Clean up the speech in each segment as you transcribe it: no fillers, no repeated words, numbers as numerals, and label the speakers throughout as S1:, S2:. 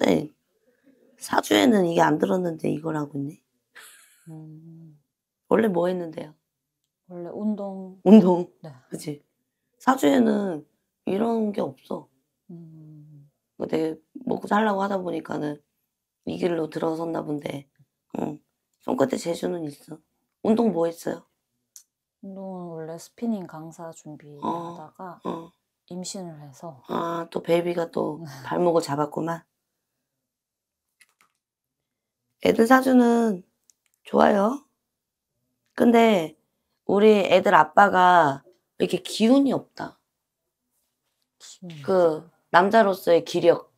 S1: 네. 사주에는 이게 안 들었는데 이걸 하고 있네. 원래 뭐 했는데요?
S2: 원래 운동.
S1: 운동.
S2: 네.
S1: 그치. 사주에는 이런 게 없어. 내가 먹고 살라고 하다 보니까는 이 길로 들어섰나 본데, 손끝에 재주는 있어. 운동 뭐 했어요?
S2: 운동은 원래 스피닝 강사 준비하다가 임신을 해서.
S1: 아, 또 베이비가 또 발목을 잡았구만. 애들 사주는 좋아요. 근데 우리 애들 아빠가 이렇게 기운이 없다. 그 남자로서의 기력,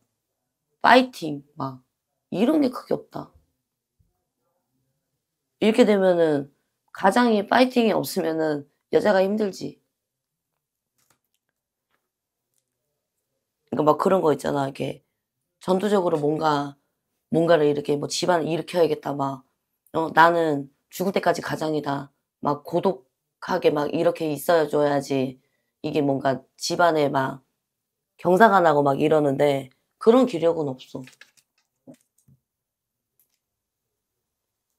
S1: 파이팅 막 이런 게 크게 없다. 이렇게 되면은 가장이 파이팅이 없으면은 여자가 힘들지. 그러니까 막 그런 거 있잖아. 이렇게 전투적으로 뭔가를 이렇게 뭐 집안을 일으켜야겠다. 막 나는 죽을 때까지 가장이다. 막 고독하게 막 이렇게 있어 줘야지 이게 뭔가 집안에 막 경사가 나고 막 이러는데 그런 기력은 없어.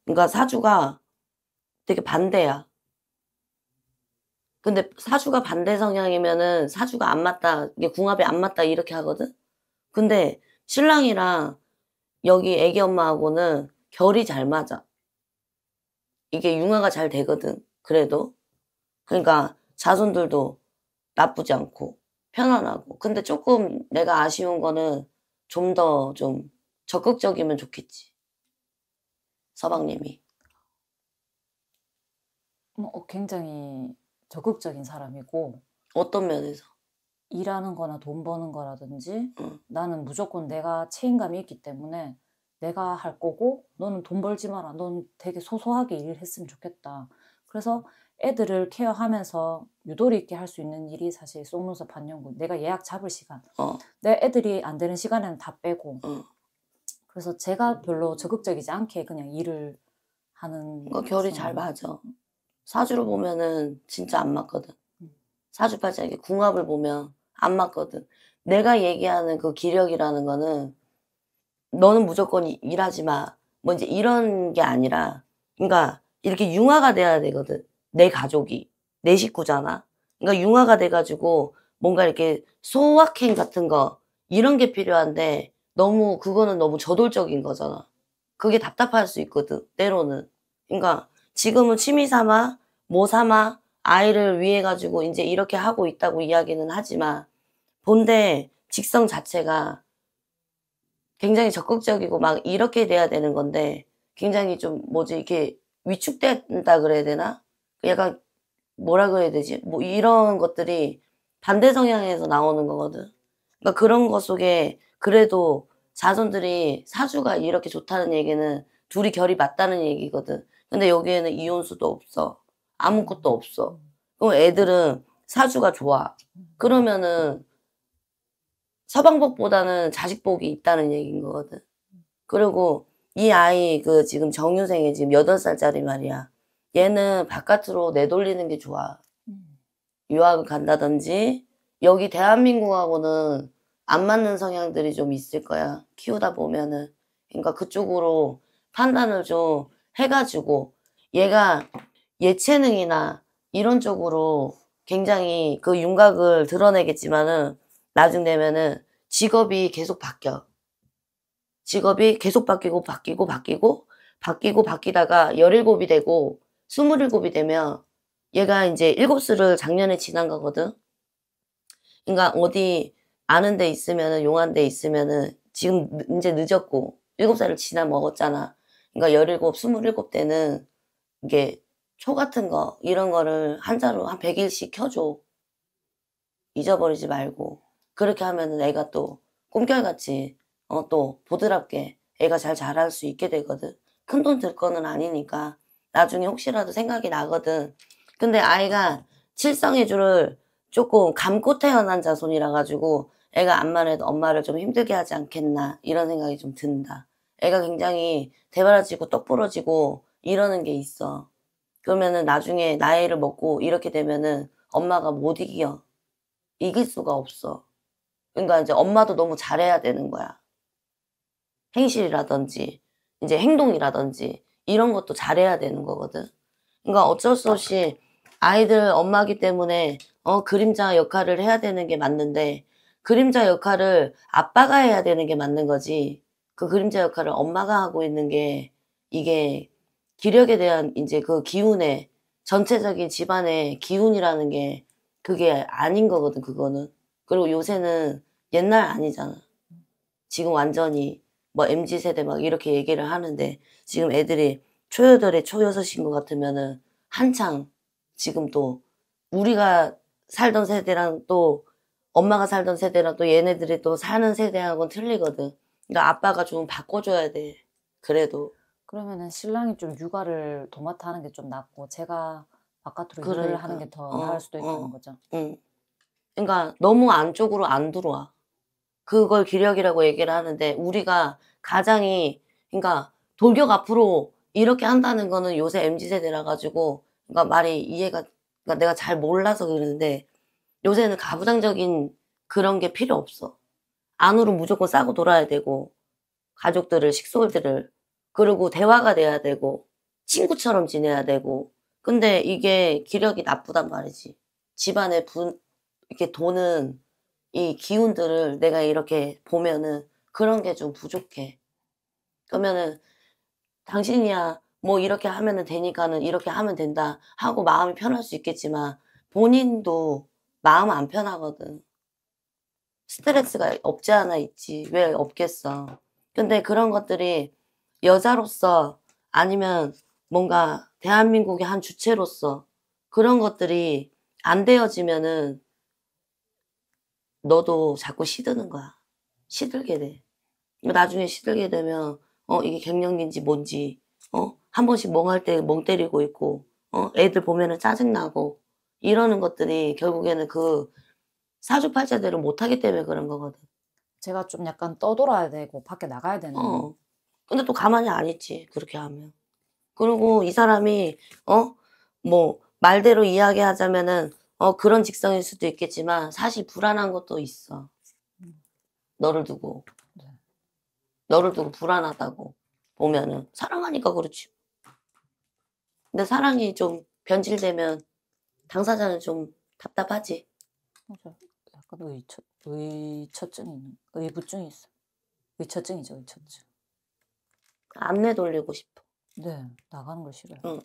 S1: 그러니까 사주가 되게 반대야. 근데 사주가 반대 성향이면은 사주가 안 맞다, 이게 궁합이 안 맞다 이렇게 하거든? 근데 신랑이랑 여기 애기 엄마하고는 결이 잘 맞아. 이게 융화가 잘 되거든, 그래도. 그러니까 자손들도 나쁘지 않고 편안하고. 근데 조금 내가 아쉬운 거는 좀 더 좀 적극적이면 좋겠지. 서방님이.
S2: 굉장히 적극적인 사람이고,
S1: 어떤 면에서?
S2: 일하는 거나 돈 버는 거라든지
S1: 응.
S2: 나는 무조건 내가 책임감이 있기 때문에 내가 할 거고 너는 돈 벌지 마라. 넌 되게 소소하게 일했으면 좋겠다. 그래서 애들을 케어하면서 유도리 있게 할 수 있는 일이 사실 속눈썹 반영구. 내가 예약 잡을 시간. 내 애들이 안 되는 시간에는 다 빼고. 그래서 제가 별로 적극적이지 않게 그냥 일을 하는.
S1: 그러니까 결이 잘 맞아. 사주로 보면은 진짜 안 맞거든. 사주팔자 이게 궁합을 보면 안 맞거든. 내가 얘기하는 그 기력이라는 거는 너는 무조건 일하지 마. 뭐 이제 이런 게 아니라, 그러니까 이렇게 융화가 돼야 되거든. 내 가족이. 내 식구잖아. 그러니까 융화가 돼가지고 뭔가 이렇게 소확행 같은 거 이런 게 필요한데 그거는 너무 저돌적인 거잖아. 그게 답답할 수 있거든, 때로는. 그러니까 지금은 취미 삼아, 뭐 삼아, 아이를 위해 가지고 이제 이렇게 하고 있다고 이야기는 하지만 본래 직성 자체가 굉장히 적극적이고 막 이렇게 돼야 되는 건데 굉장히 좀 이렇게 위축된다 그래야 되나? 약간 뭐라 그래야 되지? 뭐 이런 것들이 반대 성향에서 나오는 거거든. 그러니까 그런 것 속에 그래도 자손들이 사주가 이렇게 좋다는 얘기는 둘이 결이 맞다는 얘기거든. 근데 여기에는 이혼수도 없어. 아무것도 없어. 그럼 애들은 사주가 좋아. 그러면은 서방복보다는 자식복이 있다는 얘기인 거거든. 그리고 이 아이 지금 정유생이 지금 8살짜리 말이야. 얘는 바깥으로 내돌리는 게 좋아. 유학을 간다든지 여기 대한민국하고는 안 맞는 성향들이 좀 있을 거야. 키우다 보면은. 그러니까 그쪽으로 판단을 좀 해가지고 얘가 예체능이나 이런 쪽으로 굉장히 그 윤곽을 드러내겠지만은 나중 되면은 직업이 계속 바뀌어. 직업이 계속 바뀌고 바뀌고 바뀌고 바뀌고 바뀌다가 17이 되고 27이 되면 얘가 이제 7수를 작년에 지난 거거든. 그러니까 어디 아는 데 있으면은 용한 데 있으면은 지금 이제 늦었고 7살을 지나 먹었잖아. 그러니까 17, 27 때는 이게 초 같은 거 이런 거를 한자로 한 100일씩 켜줘. 잊어버리지 말고. 그렇게 하면은 애가 또 꿈결같이 또 보드랍게 애가 잘 자랄 수 있게 되거든. 큰돈 들 거는 아니니까 나중에 혹시라도 생각이 나거든. 근데 아이가 칠성의 줄을 조금 감고 태어난 자손이라 가지고 애가 암만 해도 엄마를 좀 힘들게 하지 않겠나 이런 생각이 좀 든다. 애가 굉장히 대바라지고 똑부러지고 이러는 게 있어. 그러면은 나중에 나이를 먹고 이렇게 되면은 엄마가 못 이겨. 이길 수가 없어. 그러니까 이제 엄마도 너무 잘해야 되는 거야. 행실이라든지 이제 행동이라든지 이런 것도 잘해야 되는 거거든. 그러니까 어쩔 수 없이 아이들 엄마기 때문에 그림자 역할을 해야 되는 게 맞는데 그림자 역할을 아빠가 해야 되는 게 맞는 거지. 그 그림자 역할을 엄마가 하고 있는 게 이게 기력에 대한 이제 그 기운의 전체적인 집안의 기운이라는 게 그게 아닌 거거든, 그거는. 그리고 요새는 옛날 아니잖아. 지금 완전히 뭐 MZ 세대 막 이렇게 얘기를 하는데 지금 애들이 초여덟에 초여섯인 것 같으면은 한창 지금 또 우리가 살던 세대랑 또 엄마가 살던 세대랑 또 얘네들이 또 사는 세대하고는 틀리거든. 그러니까 아빠가 좀 바꿔줘야 돼. 그래도.
S2: 그러면은 신랑이 좀 육아를 도맡아 하는 게 좀 낫고 제가 바깥으로 일을
S1: 그러니까.
S2: 하는 게 더 나을 수도 있다는 거죠.
S1: 응. 그러니까 너무 안쪽으로 안 들어와. 그걸 기력이라고 얘기를 하는데 우리가 가장이 그러니까 돌격 앞으로 이렇게 한다는 거는 요새 MZ 세대라 가지고 그러니까 말이 이해가 그러니까 내가 잘 몰라서 그러는데 요새는 가부장적인 그런 게 필요 없어. 안으로 무조건 싸고 돌아야 되고 가족들을 식솔들을 그리고 대화가 돼야 되고 친구처럼 지내야 되고 근데 이게 기력이 나쁘단 말이지. 집안에 이렇게 도는 이 기운들을 내가 이렇게 보면은 그런 게 좀 부족해. 그러면은 당신이야 뭐 이렇게 하면은 되니까는 이렇게 하면 된다 하고 마음이 편할 수 있겠지만 본인도 마음 안 편하거든. 스트레스가 없지 않아 있지. 왜 없겠어. 근데 그런 것들이 여자로서 아니면 뭔가 대한민국의 한 주체로서 그런 것들이 안 되어지면은 너도 자꾸 시드는 거야. 시들게 돼. 나중에 시들게 되면 이게 갱년기인지 뭔지 한 번씩 멍할 때 멍 때리고 있고 애들 보면은 짜증나고 이러는 것들이 결국에는 그 사주팔자대로 못하기 때문에 그런 거거든.
S2: 제가 좀 약간 떠돌아야 되고 밖에 나가야 되는.
S1: 근데 또 가만히 안 있지 그렇게 하면. 그리고 이 사람이 뭐 말대로 이야기하자면은 그런 직성일 수도 있겠지만 사실 불안한 것도 있어. 너를 두고.
S2: 네.
S1: 너를 두고 불안하다고 보면은 사랑하니까 그렇지. 근데 사랑이 좀 변질되면 당사자는 좀 답답하지.
S2: 맞아. 약간 의처증이 있는, 의부증이 있어. 의처증이죠, 의처증.
S1: 안 내돌리고 싶어.
S2: 네, 나가는 걸 싫어요.
S1: 응.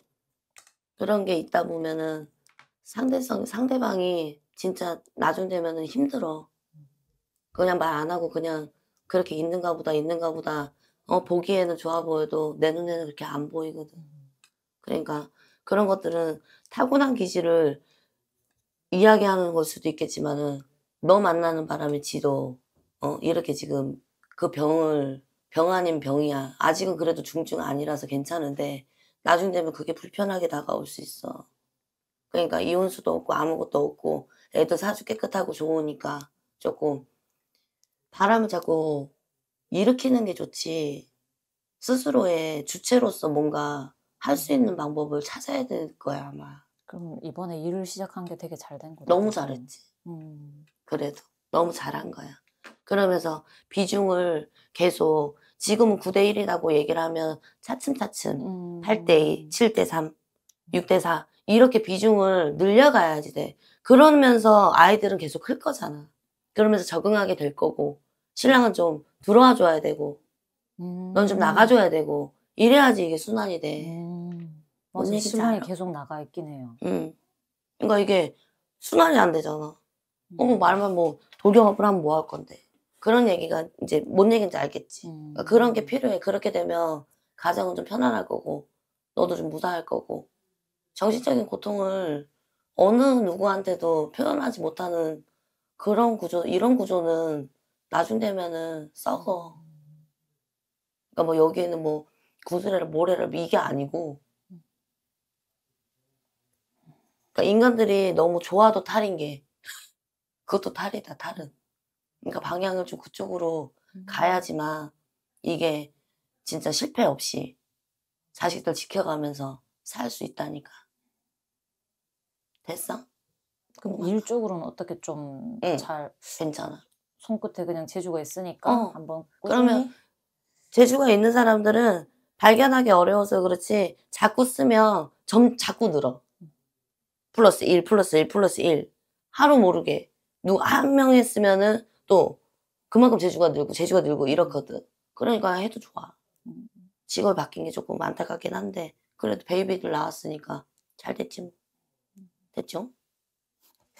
S1: 그런 게 있다 보면은 상대방이 진짜 나중 되면은 힘들어. 그냥 말 안 하고 그냥 그렇게 있는가 보다. 보기에는 좋아 보여도 내 눈에는 그렇게 안 보이거든. 그러니까 그런 것들은 타고난 기질을 이야기하는 걸 수도 있겠지만은 너 만나는 바람에 지도 이렇게 지금 그 병 아닌 병이야. 아직은 그래도 중증 아니라서 괜찮은데 나중 되면 그게 불편하게 다가올 수 있어. 그러니까 이혼수도 없고 아무것도 없고 애도 사주 깨끗하고 좋으니까 조금 바람을 자꾸 일으키는 게 좋지. 스스로의 주체로서 뭔가 할 수 있는 방법을 찾아야 될 거야 아마.
S2: 그럼 이번에 일을 시작한 게 되게 잘 된 거죠.
S1: 너무 잘했지.
S2: 음.
S1: 그래도 너무 잘한 거야. 그러면서 비중을 계속 지금은 9대 1이라고 얘기를 하면 차츰차츰 8대 2, 7대 3, 6대 4 이렇게 비중을 늘려가야지 돼. 그러면서 아이들은 계속 클 거잖아. 그러면서 적응하게 될 거고 신랑은 좀 들어와 줘야 되고 넌 좀 나가줘야 되고 이래야지 이게 순환이 돼. 뭔
S2: 맞아,
S1: 얘기인지
S2: 신랑이
S1: 알아?
S2: 계속 나가 있긴 해요.
S1: 그러니까 이게 순환이 안 되잖아. 말만 뭐 돌격업을 하면 뭐 할 건데. 그런 얘기가 이제 뭔 얘기인지 알겠지. 그러니까 그런 게 필요해. 그렇게 되면 가정은 좀 편안할 거고 너도 좀 무사할 거고 정신적인 고통을 어느 누구한테도 표현하지 못하는 그런 구조, 이런 구조는 나중 되면은 썩어. 그러니까 뭐 여기에는 뭐 구슬해라 뭐래라 이게 아니고 그러니까 인간들이 너무 좋아도 탈인 게 그것도 탈이다 탈은. 그러니까 방향을 좀 그쪽으로 가야지만 이게 진짜 실패 없이 자식들 지켜가면서 살 수 있다니까. 됐어?
S2: 그럼 일 쪽으로는 어떻게 좀
S1: 응,
S2: 잘
S1: 괜찮아.
S2: 손끝에 그냥 재주가 있으니까 한번 꾸준히.
S1: 그러면 재주가 있는 사람들은 발견하기 어려워서 그렇지 자꾸 쓰면 자꾸 늘어. 플러스 1, 플러스 1, 플러스 1. 하루 모르게. 누구 한 명 했으면은 또 그만큼 재주가 늘고 이렇거든. 그러니까 해도 좋아. 직업이 바뀐 게 조금 안타깝긴 한데 그래도 베이비들 낳았으니까 잘 됐지 뭐. 됐죠?